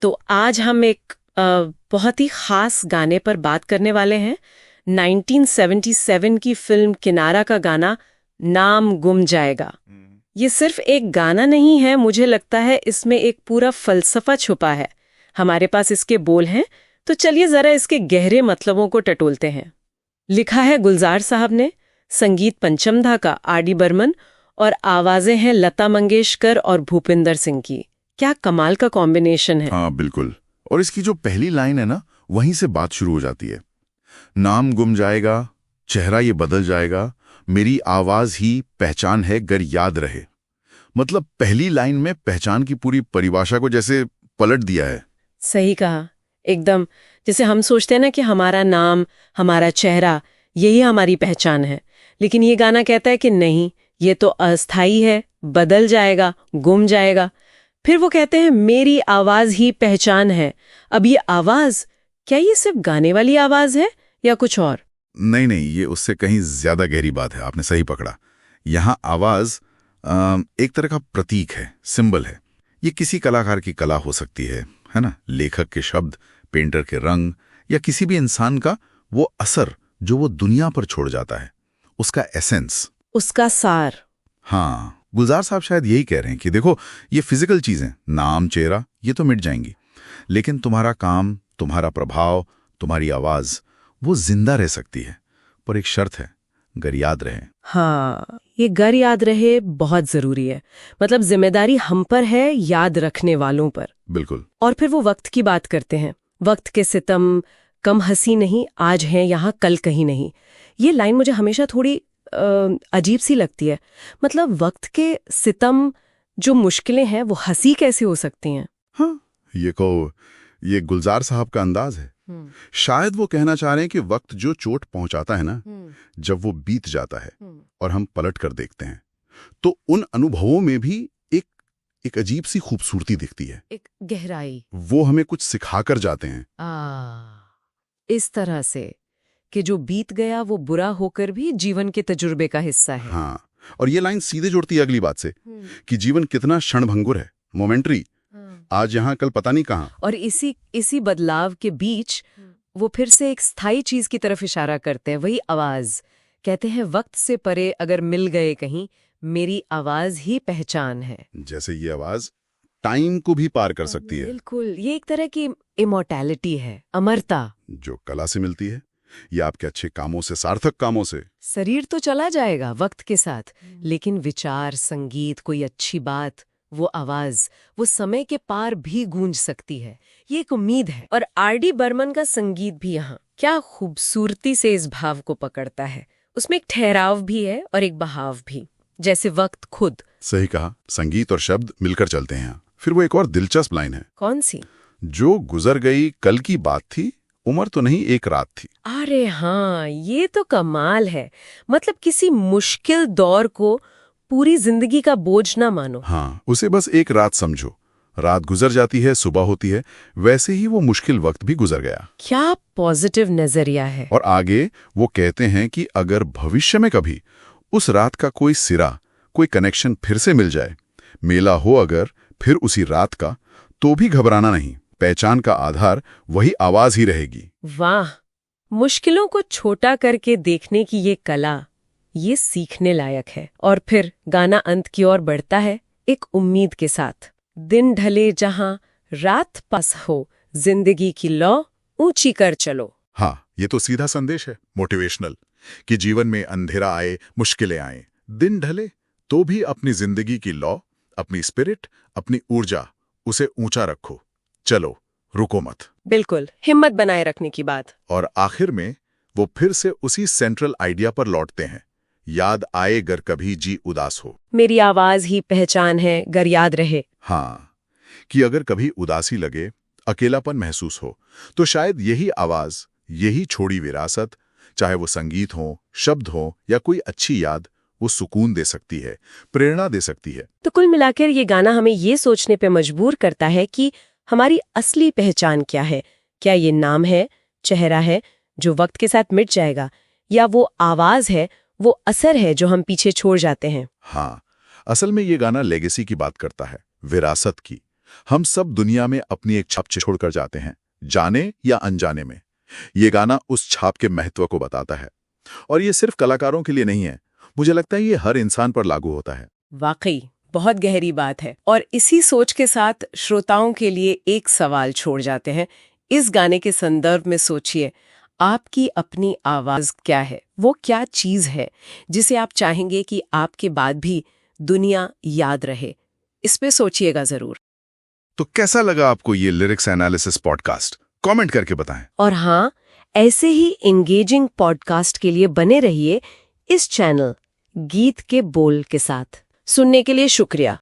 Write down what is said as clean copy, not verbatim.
तो आज हम एक बहुत ही खास गाने पर बात करने वाले हैं। 1977 की फिल्म किनारा का गाना नाम गुम जाएगा। ये सिर्फ एक गाना नहीं है, मुझे लगता है इसमें एक पूरा फलसफा छुपा है। हमारे पास इसके बोल हैं, तो चलिए जरा इसके गहरे मतलबों को टटोलते हैं। लिखा है गुलजार साहब ने, संगीत पंचम दा का आर.डी. बर्मन, और आवाजें हैं लता मंगेशकर और भूपिंदर सिंह की। क्या कमाल का कॉम्बिनेशन है। हाँ बिल्कुल। और इसकी जो पहली लाइन है ना, वहीं से बात शुरू हो जाती है। नाम गुम जाएगा, चेहरा ये बदल जाएगा, मेरी आवाज ही पहचान है गर याद रहे। मतलब पहली लाइन में पहचान की पूरी परिभाषा को जैसे पलट दिया है। सही कहा, एकदम। जैसे हम सोचते हैं ना कि हमारा नाम, हमारा चेहरा, यही हमारी पहचान है, लेकिन ये गाना कहता है कि नहीं, ये तो अस्थाई है, बदल जाएगा, गुम जाएगा। फिर वो कहते हैं मेरी आवाज ही पहचान है। अब ये आवाज, क्या ये सिर्फ गाने वाली आवाज है या कुछ और? नहीं नहीं, ये उससे कहीं ज्यादा गहरी बात है। आपने सही पकड़ा। यहाँ आवाज एक तरह का प्रतीक है, सिंबल है। ये किसी कलाकार की कला हो सकती है ना, लेखक के शब्द, पेंटर के रंग, या किसी भी इंसान का वो असर जो वो दुनिया पर छोड़ जाता है, उसका एसेंस, उसका सार। हाँ, गुलजार साहब शायद यही कह रहे हैं कि देखो, ये फिजिकल चीजें, नाम, चेहरा, ये तो मिट जाएंगी, लेकिन तुम्हारा काम, तुम्हारा प्रभाव, तुम्हारी आवाज, वो जिंदा रह सकती है। पर एक शर्त है, गर याद रहे। हाँ, ये गर याद रहे बहुत जरूरी है। मतलब जिम्मेदारी हम पर है, याद रखने वालों पर। बिल्कुल। और फिर वो वक्त की बात करते हैं। वक्त के सितम कम हंसी नहीं, आज हैं यहाँ कल कहीं नहीं। ये लाइन मुझे हमेशा थोड़ी अजीब सी लगती है। मतलब वक्त के सितम, जो मुश्किलें हैं, वो हंसी कैसे हो सकती हैं? हाँ, ये गुलजार साहब का अंदाज है। शायद वो कहना चाह रहे हैं कि वक्त जो चोट पहुंचाता है ना, जब वो बीत जाता है और हम पलट कर देखते हैं, तो उन अनुभवों में भी एक अजीब सी खूबसूरती दिखती है, एक गहराई। वो हमें कुछ सिखाकर जाते हैं। इस तरह से कि जो बीत गया वो बुरा होकर भी जीवन के तजुर्बे का हिस्सा है। हाँ, और ये लाइन सीधे जोड़ती है अगली बात से कि जीवन कितना क्षणभंगुर है, मोमेंट्री, आज यहाँ कल पता नहीं कहाँ। और इसी बदलाव के बीच वो फिर से एक स्थायी चीज की तरफ इशारा करते हैं, वही आवाज। कहते हैं वक्त से परे अगर मिल गए कहीं, मेरी आवाज ही पहचान है। जैसे ये आवाज टाइम को भी पार कर सकती है। बिल्कुल, ये एक तरह की इमोर्टैलिटी है, अमरता, जो कला से मिलती है या आपके अच्छे कामों से, सार्थक कामों से। शरीर तो चला जाएगा वक्त के साथ, लेकिन विचार, संगीत, कोई अच्छी बात, वो आवाज, वो समय के पार भी गूंज सकती है। ये एक उम्मीद है। और आर.डी. बर्मन का संगीत भी यहाँ क्या खूबसूरती से इस भाव को पकड़ता है। उसमें एक ठहराव भी है और एक बहाव भी, जैसे वक्त खुद। सही कहा, संगीत और शब्द मिलकर चलते हैं यहाँ। फिर वो एक और दिलचस्प लाइन है। कौन सी? जो गुजर गई कल की बात थी, उम्र तो नहीं एक रात थी। अरे हाँ, ये तो कमाल है। मतलब किसी मुश्किल दौर को पूरी जिंदगी का बोझ ना मानो। हाँ, उसे बस एक रात समझो। रात गुजर जाती है, सुबह होती है, वैसे ही वो मुश्किल वक्त भी गुजर गया। क्या पॉजिटिव नजरिया है। और आगे वो कहते हैं कि अगर भविष्य में कभी उस रात का कोई सिरा, कोई कनेक्शन फिर से मिल जाए, मेला हो अगर फिर उसी रात का, तो भी घबराना नहीं। पहचान का आधार वही आवाज ही रहेगी। वाह, मुश्किलों को छोटा करके देखने की ये कला, ये सीखने लायक है। और फिर गाना अंत की ओर बढ़ता है एक उम्मीद के साथ। दिन ढले जहां रात पास हो, जिंदगी की लौ ऊंची कर चलो। हाँ, ये तो सीधा संदेश है, मोटिवेशनल, कि जीवन में अंधेरा आए, मुश्किलें आए, दिन ढले तो भी अपनी जिंदगी की लौ, अपनी स्पिरिट, अपनी ऊर्जा, उसे ऊंचा रखो, चलो, रुको मत। बिल्कुल, हिम्मत बनाए रखने की बात। और आखिर में वो फिर से उसी सेंट्रल आइडिया पर लौटते हैं, याद आए गर कभी जी उदास हो, मेरी आवाज ही पहचान है गर याद रहे। हाँ, कि अगर कभी उदासी लगे, अकेलापन महसूस हो, तो शायद यही आवाज, यही छोड़ी विरासत, चाहे वो संगीत हो, शब्द हो या कोई अच्छी याद, वो सुकून दे सकती है, प्रेरणा दे सकती है। तो कुल मिलाकर ये गाना हमें ये सोचने पे मजबूर करता है कि हमारी असली पहचान क्या है। क्या ये नाम है, चेहरा है जो वक्त के साथ मिट जाएगा, या वो आवाज है, वो असर है जो हम पीछे छोड़ जाते हैं। हाँ, असल में ये गाना लेगेसी की बात करता है, विरासत की। हम सब दुनिया में अपनी एक छाप छोड़कर जाते हैं, जाने या अनजाने में। ये गाना उस छाप के महत्व को बताता है। और ये सिर्फ कलाकारों के लिए नहीं है, मुझे लगता है ये हर इंसान पर लागू होता है। वाकई बहुत गहरी बात है। और इसी सोच के साथ श्रोताओं के लिए एक सवाल छोड़ जाते हैं। इस गाने के संदर्भ में सोचिए, आपकी अपनी आवाज क्या है? वो क्या चीज है जिसे आप चाहेंगे कि आपके बाद भी दुनिया याद रहे? इस पे सोचिएगा जरूर। तो कैसा लगा आपको ये लिरिक्स एनालिसिस पॉडकास्ट? कमेंट करके बताएं। और हाँ, ऐसे ही एंगेजिंग पॉडकास्ट के लिए बने रहिए इस चैनल गीत के बोल के साथ। सुनने के लिए शुक्रिया।